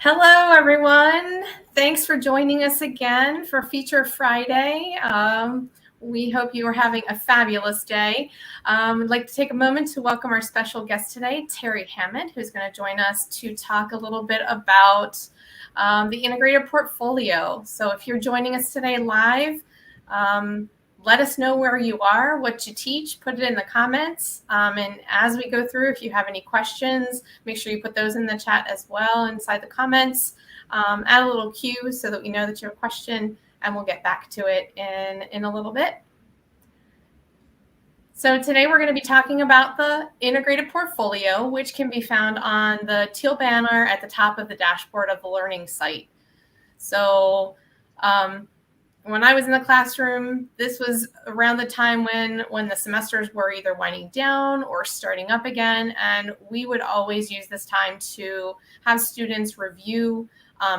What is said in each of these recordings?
Hello, everyone. Thanks for joining us again for Feature Friday. We hope you are having a fabulous day. I'd like to take a moment to welcome our special guest today, Terri Hammatt, who's going to join us to talk a little bit about the integrated portfolio. So if you're joining us today live, let us know where you are, what you teach, put it in the comments. And as we go through, if you have any questions, make sure you put those in the chat as well inside the comments. Add a little cue so that we know that you have a question, and we'll get back to it in a little bit. So today we're going to be talking about the integrated portfolio, which can be found on the teal banner at the top of the dashboard of the learning site. So when I was in the classroom, this was around the time when the semesters were either winding down or starting up again. And we would always use this time to have students review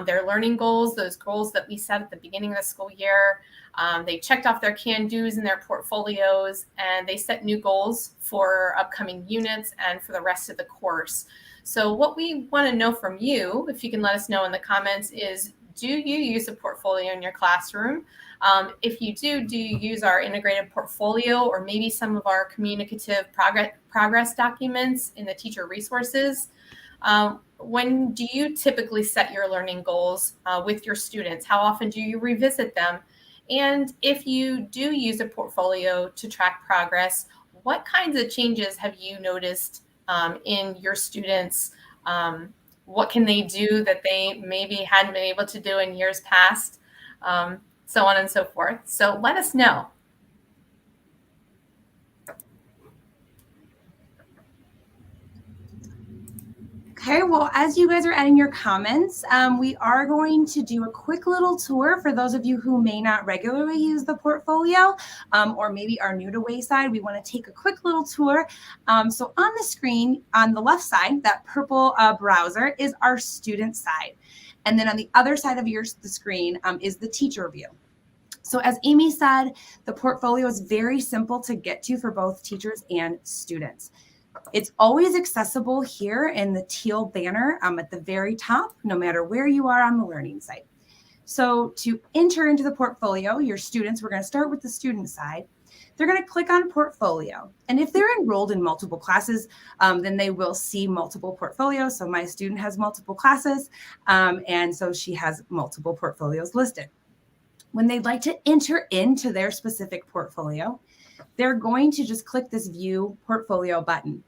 their learning goals, those goals that we set at the beginning of the school year. They checked off their can-dos in their portfolios, and they set new goals for upcoming units and for the rest of the course. So what we want to know from you, if you can let us know in the comments, is do you use a portfolio in your classroom? If you do you use our integrated portfolio or maybe some of our communicative progress documents in the teacher resources? When do you typically set your learning goals with your students? How often do you revisit them? And if you do use a portfolio to track progress, what kinds of changes have you noticed in your students? What can they do that they maybe hadn't been able to do in years past, so on and so forth. So let us know. Okay, well, as you guys are adding your comments, we are going to do a quick little tour for those of you who may not regularly use the portfolio or maybe are new to Wayside. We want to take a quick little tour. So on the screen, on the left side, that purple browser is our student side. And then on the other side of the screen is the teacher view. So as Amy said, the portfolio is very simple to get to for both teachers and students. It's always accessible here in the teal banner at the very top, no matter where you are on the learning site. So to enter into the portfolio, your students, we're going to start with the student side. They're going to click on portfolio. And if they're enrolled in multiple classes, then they will see multiple portfolios. So my student has multiple classes, and so she has multiple portfolios listed. When they'd like to enter into their specific portfolio, they're going to just click this View Portfolio button.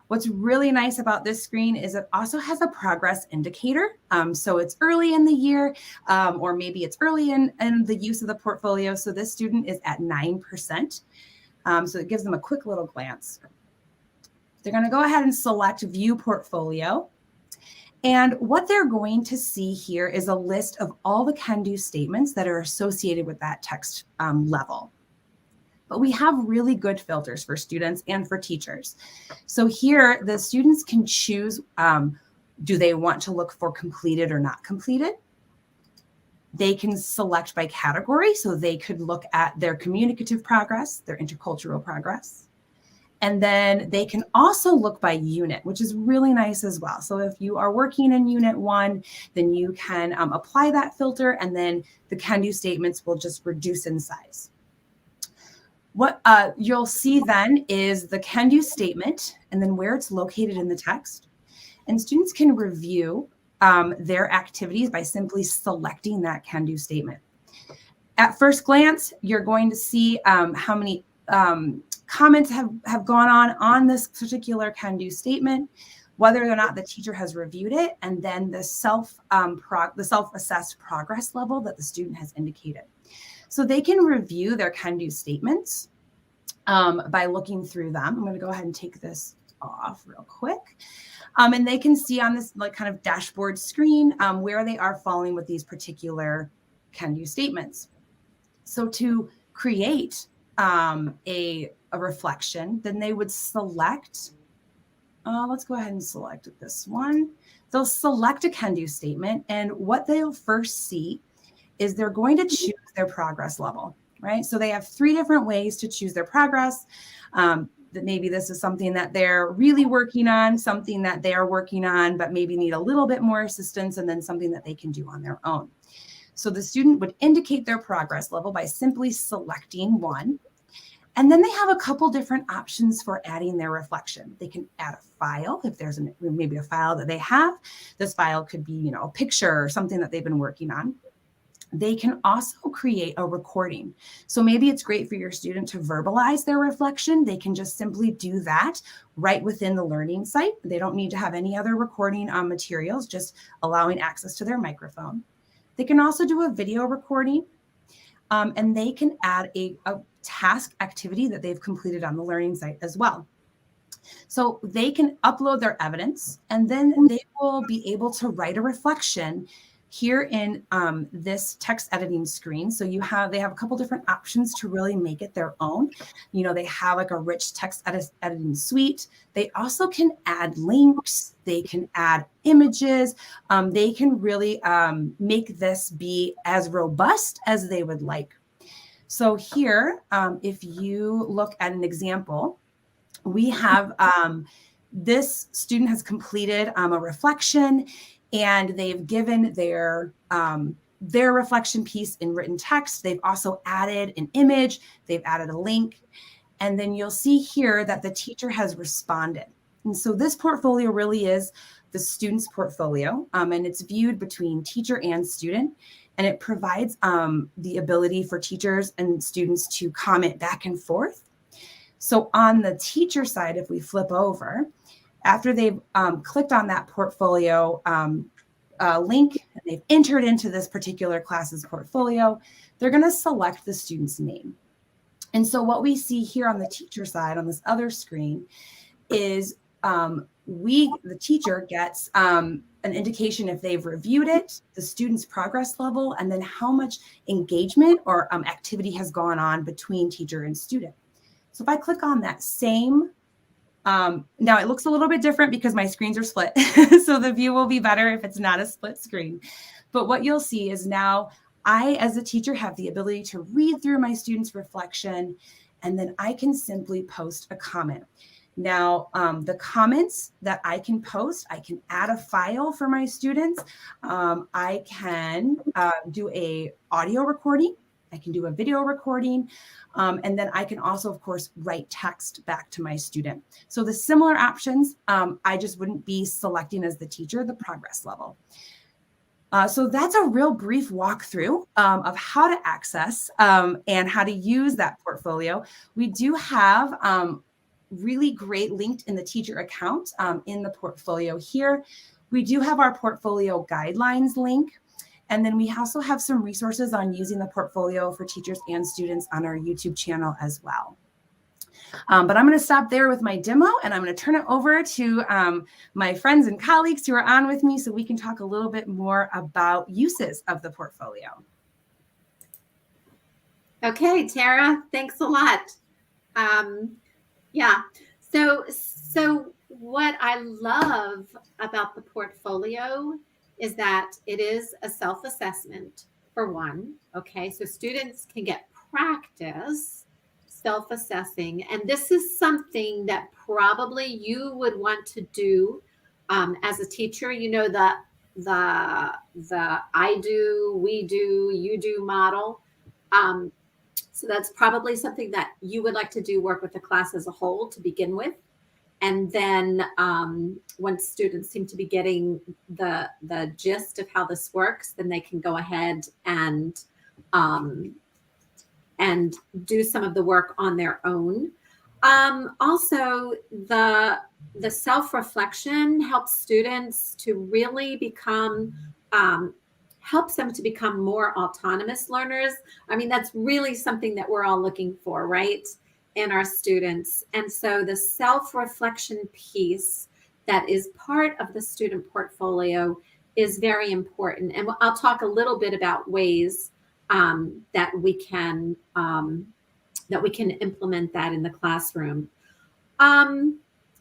What's really nice about this screen is it also has a progress indicator. So it's early in the year, or maybe it's early in the use of the portfolio. So this student is at 9%. So it gives them a quick little glance. They're going to go ahead and select View Portfolio. And what they're going to see here is a list of all the can-do statements that are associated with that text level. But we have really good filters for students and for teachers. So here, the students can choose, do they want to look for completed or not completed? They can select by category, so they could look at their communicative progress, their intercultural progress. And then they can also look by unit, which is really nice as well. So if you are working in Unit 1, then you can apply that filter, and then the can-do statements will just reduce in size. What you'll see then is the can-do statement and then where it's located in the text. And students can review their activities by simply selecting that can-do statement. At first glance, you're going to see how many comments have gone on this particular can-do statement, whether or not the teacher has reviewed it, and then the self-assessed progress level that the student has indicated. So they can review their can-do statements by looking through them. I'm going to go ahead and take this off real quick. And they can see on this kind of dashboard screen where they are falling with these particular can-do statements. So to create a reflection, then they would select, let's go ahead and select this one. They'll select a can-do statement, and what they'll first see is they're going to choose their progress level, right? So they have 3 different ways to choose their progress. that maybe this is something that they're really working on, something that they are working on, but maybe need a little bit more assistance, and then something that they can do on their own. So the student would indicate their progress level by simply selecting one. And then they have a couple different options for adding their reflection. They can add a file if there's maybe a file that they have. This file could be, a picture or something that they've been working on. They can also create a recording. So maybe it's great for your student to verbalize their reflection. They can just simply do that right within the learning site. They don't need to have any other recording materials, just allowing access to their microphone. They can also do a video recording, and they can add a task activity that they've completed on the learning site as well. So they can upload their evidence, and then they will be able to write a reflection here in this text editing screen. So they have a couple different options to really make it their own. They have like a rich text editing suite. They also can add links. They can add images. They can really make this be as robust as they would like. So here, if you look at an example, we have this student has completed a reflection, and they've given their reflection piece in written text. They've also added an image. They've added a link. And then you'll see here that the teacher has responded. And so this portfolio really is the student's portfolio, and it's viewed between teacher and student. And it provides the ability for teachers and students to comment back and forth. So on the teacher side, if we flip over, after they've clicked on that portfolio link, and they've entered into this particular class's portfolio, they're going to select the student's name. And so what we see here on the teacher side on this other screen is the teacher gets an indication if they've reviewed it, the student's progress level, and then how much engagement or activity has gone on between teacher and student. So if I click on that same, now it looks a little bit different because my screens are split. So the view will be better if it's not a split screen. But what you'll see is now I, as a teacher, have the ability to read through my student's reflection, and then I can simply post a comment. Now, the comments that I can post, I can add a file for my students. I can do a audio recording. I can do a video recording. And then I can also, of course, write text back to my student. So the similar options, I just wouldn't be selecting as the teacher the progress level. So that's a real brief walkthrough of how to access and how to use that portfolio. We do have really great linked in the teacher account in the portfolio here. We do have our portfolio guidelines link. And then we also have some resources on using the portfolio for teachers and students on our YouTube channel as well. But I'm going to stop there with my demo, and I'm going to turn it over to my friends and colleagues who are on with me so we can talk a little bit more about uses of the portfolio. Okay, Tara, thanks a lot. Yeah, so what I love about the portfolio is that it is a self-assessment for one. Okay, so students can get practice self-assessing, and this is something that probably you would want to do as a teacher. The I do, we do, you do model. So that's probably something that you would like to do, work with the class as a whole to begin with. And then once students seem to be getting the gist of how this works, then they can go ahead and do some of the work on their own. Also, the self-reflection helps students to really become helps them to become more autonomous learners. I mean, that's really something that we're all looking for, right, in our students. And so the self-reflection piece that is part of the student portfolio is very important. And I'll talk a little bit about ways that we can implement that in the classroom.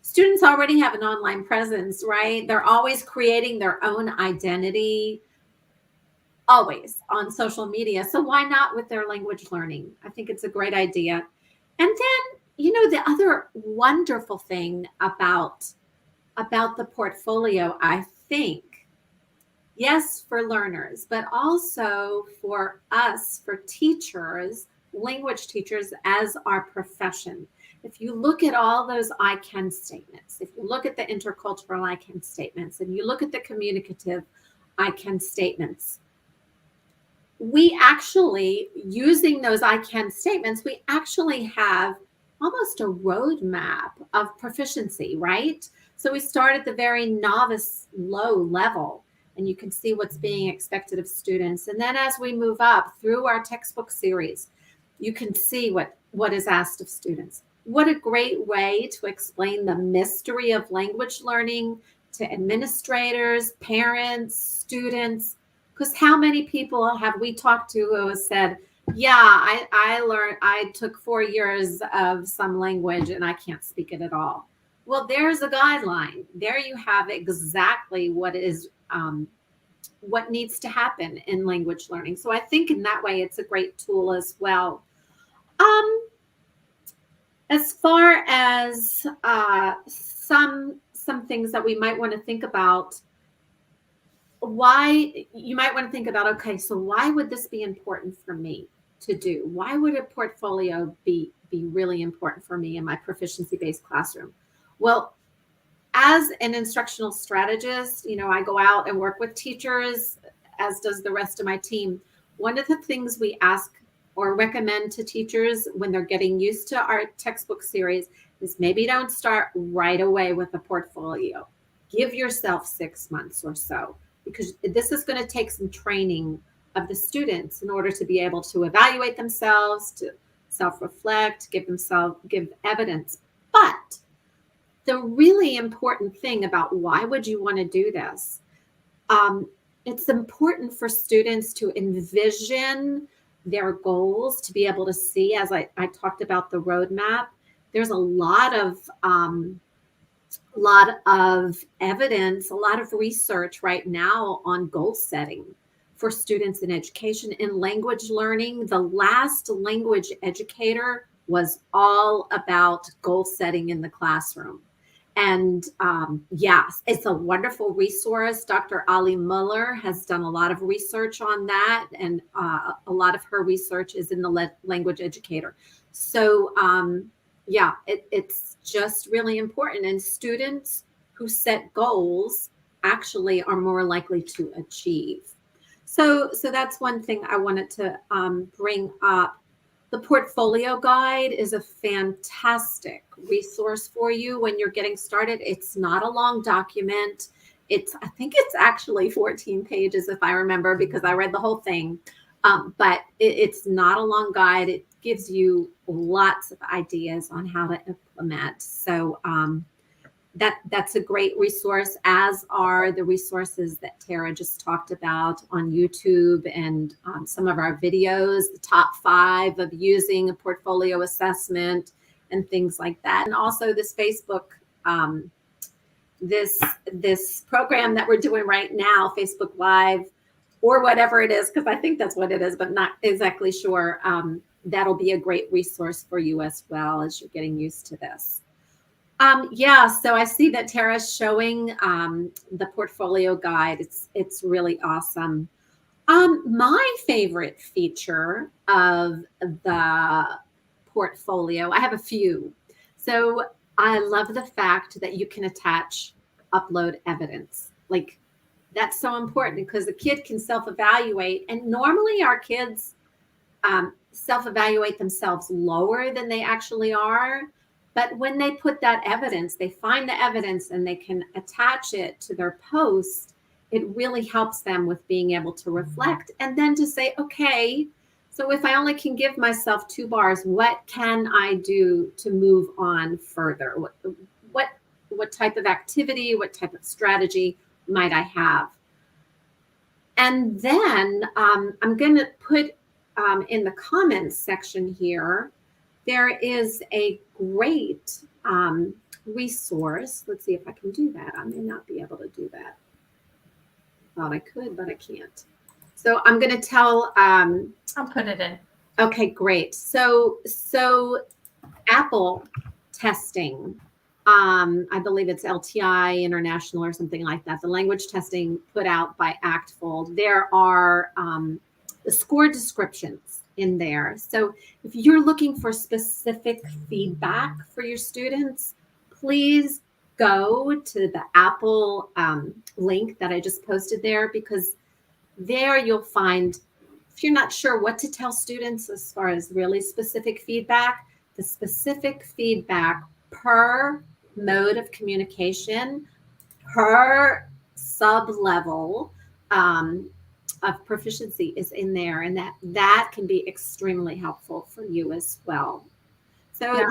Students already have an online presence, right? They're always creating their own identity, always on social media. So why not with their language learning? I think it's a great idea. And then, the other wonderful thing about the portfolio, I think, yes, for learners, but also for us, for teachers, language teachers as our profession. If you look at all those I can statements, if you look at the intercultural I can statements, and you look at the communicative I can statements, we actually, using those I can statements, we actually have almost a roadmap of proficiency, right? So we start at the very novice low level, and you can see what's being expected of students. And then as we move up through our textbook series, you can see what is asked of students. What a great way to explain the mystery of language learning to administrators, parents, students. Because how many people have we talked to who have said, yeah, I took 4 years of some language and I can't speak it at all. Well, there's a guideline. There you have exactly what needs to happen in language learning. So I think in that way, it's a great tool as well. As far as some things that we might want to think about, okay, so why would this be important for me to do? Why would a portfolio be really important for me in my proficiency-based classroom? Well, as an instructional strategist, I go out and work with teachers, as does the rest of my team. One of the things we ask or recommend to teachers when they're getting used to our textbook series is maybe don't start right away with a portfolio. Give yourself 6 months or so, because this is going to take some training of the students in order to be able to evaluate themselves, to self-reflect, give evidence. But the really important thing about why would you want to do this? It's important for students to envision their goals, to be able to see, as I talked about the roadmap. There's a lot of evidence, a lot of research right now on goal setting for students in education. In language learning, the last language educator was all about goal setting in the classroom. And it's a wonderful resource. Dr. Ali Muller has done a lot of research on that, and a lot of her research is in the language educator. So it's just really important. And students who set goals actually are more likely to achieve. So that's one thing I wanted to bring up. The portfolio guide is a fantastic resource for you when you're getting started. It's not a long document. I think it's actually 14 pages, if I remember, because I read the whole thing. But it's not a long guide. It gives you lots of ideas on how to implement. So that's a great resource, as are the resources that Tara just talked about on YouTube and some of our videos, the top 5 of using a portfolio assessment and things like that. And also this Facebook, this program that we're doing right now, Facebook Live, or whatever it is, because I think that's what it is, but not exactly sure. That'll be a great resource for you as well as you're getting used to this. So I see that Tara's showing the portfolio guide. It's really awesome. My favorite feature of the portfolio, I have a few. So I love the fact that you can upload evidence. Like, that's so important because the kid can self-evaluate. And normally our kids self-evaluate themselves lower than they actually are. But when they put that evidence, they find the evidence and they can attach it to their post, it really helps them with being able to reflect and then to say, okay, so if I only can give myself 2 bars, what can I do to move on further? What type of activity, what type of strategy might I have? And then I'm going to put in the comments section here, there is a great resource. Let's see if I can do that. I may not be able to do that. Thought I could, but I can't. So I'm going to tell. I'll put it in. Okay, great. So Apple testing. I believe it's LTI International or something like that. The language testing put out by ACTFL. There are the score descriptions in there. So if you're looking for specific feedback for your students, please go to the Apple link that I just posted there, because there you'll find, if you're not sure what to tell students as far as really specific feedback, the specific feedback per mode of communication, per sub-level of proficiency is in there, and that can be extremely helpful for you as well. So yeah.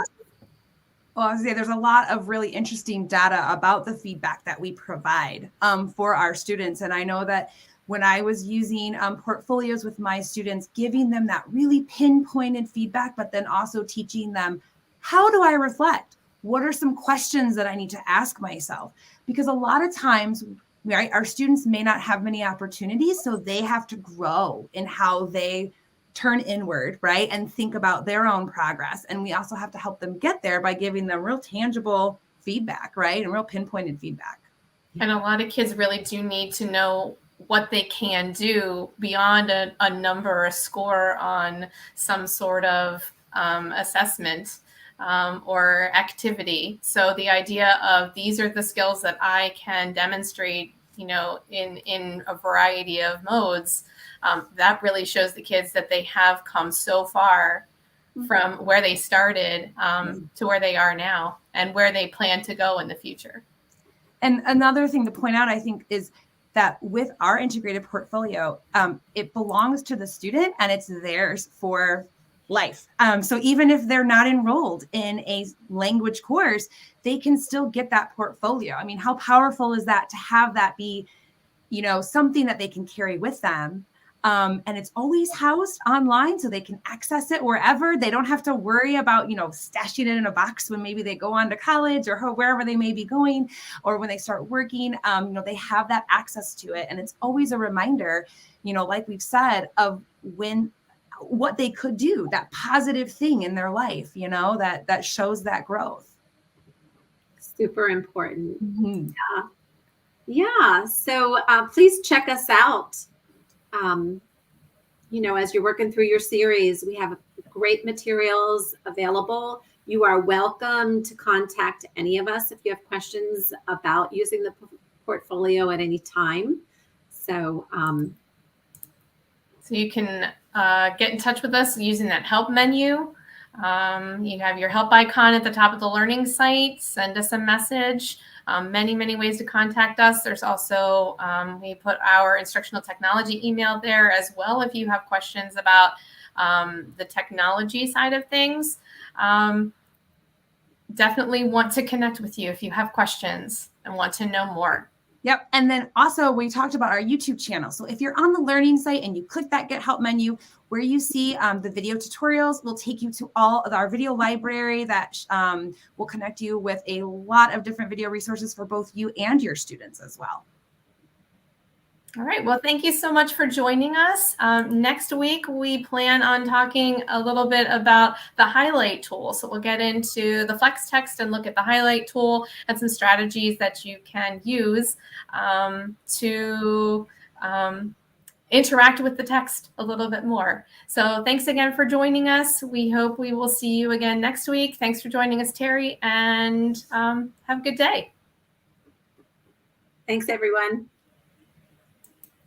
Well, I was gonna say there's a lot of really interesting data about the feedback that we provide for our students. And I know that when I was using portfolios with my students, giving them that really pinpointed feedback, but then also teaching them, how do I reflect? What are some questions that I need to ask myself? Because a lot of times, right, our students may not have many opportunities, so they have to grow in how they turn inward, right, and think about their own progress. And we also have to help them get there by giving them real tangible feedback, right, and real pinpointed feedback. And a lot of kids really do need to know what they can do beyond a number or a score on some sort of assessment or activity. So the idea of these are the skills that I can demonstrate, you know, in a variety of modes, that really shows the kids that they have come so far from where they started to where they are now and where they plan to go in the future. And another thing to point out, I think, is that with our integrated portfolio, it belongs to the student and it's theirs for life. So even if they're not enrolled in a language course, they can still get that portfolio. I mean, how powerful is that to have that be, you know, something that they can carry with them? And it's always housed online, so they can access it wherever. They don't have to worry about, you know, stashing it in a box when maybe they go on to college or wherever they may be going, or when they start working. You know, they have that access to it. And it's always a reminder, you know, like we've said, of what they could do, that positive thing in their life, you know, that shows that growth. Super important. Mm-hmm. Yeah. So please check us out. You know, as you're working through your series, we have great materials available. You are welcome to contact any of us if you have questions about using the portfolio at any time. So, so you can get in touch with us using that help menu. You have your help icon at the top of the learning site. Send us a message. Many ways to contact us. There's also, we put our instructional technology email there as well if you have questions about the technology side of things. Definitely want to connect with you if you have questions and want to know more. Yep. And then also we talked about our YouTube channel. So if you're on the learning site and you click that Get Help menu, where you see the video tutorials, will take you to all of our video library that will connect you with a lot of different video resources for both you and your students as well. All right. Well, thank you so much for joining us. Next week, we plan on talking a little bit about the highlight tool. So we'll get into the flex text and look at the highlight tool and some strategies that you can use to interact with the text a little bit more. So thanks again for joining us. We hope we will see you again next week. Thanks for joining us, Terri, and have a good day. Thanks, everyone.